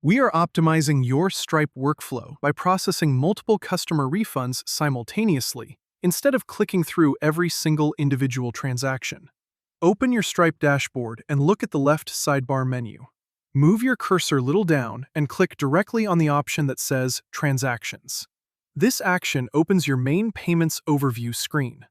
We are optimizing your Stripe workflow by processing multiple customer refunds simultaneously instead of clicking through every single individual transaction. Open your Stripe dashboard and look at the left sidebar menu. Move your cursor a little down and click directly on the option that says Transactions. This action opens your main payments overview screen.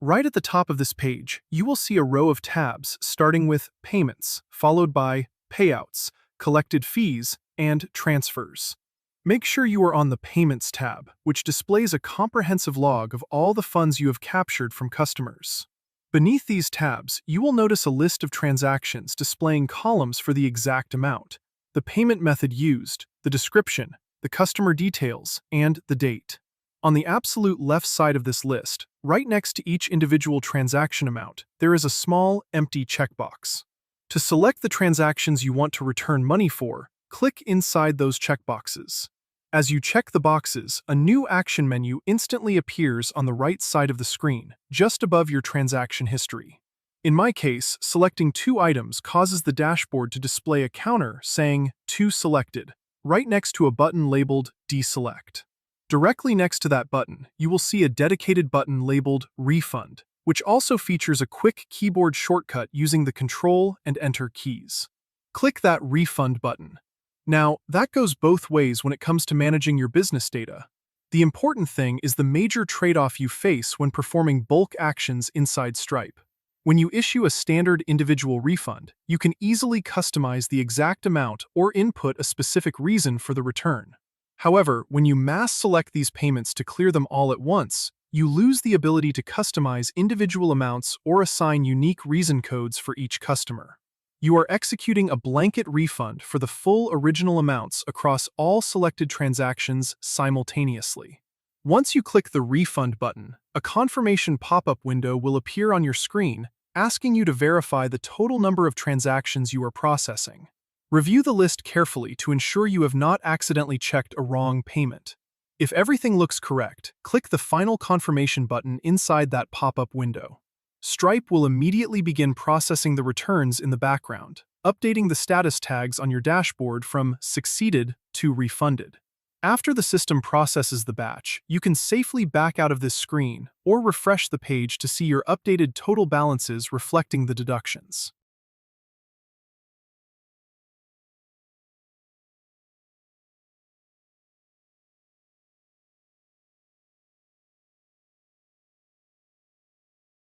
Right at the top of this page, you will see a row of tabs starting with Payments, followed by Payouts, Collected Fees, and Transfers. Make sure you are on the Payments tab, which displays a comprehensive log of all the funds you have captured from customers. Beneath these tabs, you will notice a list of transactions displaying columns for the exact amount, the payment method used, the description, the customer details, and the date. On the absolute left side of this list, right next to each individual transaction amount, there is a small, empty checkbox. To select the transactions you want to return money for, click inside those checkboxes. As you check the boxes, a new action menu instantly appears on the right side of the screen, just above your transaction history. In my case, selecting 2 items causes the dashboard to display a counter saying "2 selected," right next to a button labeled Deselect. Directly next to that button, you will see a dedicated button labeled Refund, which also features a quick keyboard shortcut using the Control and Enter keys. Click that Refund button. Now, that goes both ways when it comes to managing your business data. The important thing is the major trade-off you face when performing bulk actions inside Stripe. When you issue a standard individual refund, you can easily customize the exact amount or input a specific reason for the return. However, when you mass select these payments to clear them all at once, you lose the ability to customize individual amounts or assign unique reason codes for each customer. You are executing a blanket refund for the full original amounts across all selected transactions simultaneously. Once you click the Refund button, a confirmation pop-up window will appear on your screen, asking you to verify the total number of transactions you are processing. Review the list carefully to ensure you have not accidentally checked a wrong payment. If everything looks correct, click the Final Confirmation button inside that pop-up window. Stripe will immediately begin processing the returns in the background, updating the status tags on your dashboard from Succeeded to Refunded. After the system processes the batch, you can safely back out of this screen or refresh the page to see your updated total balances reflecting the deductions.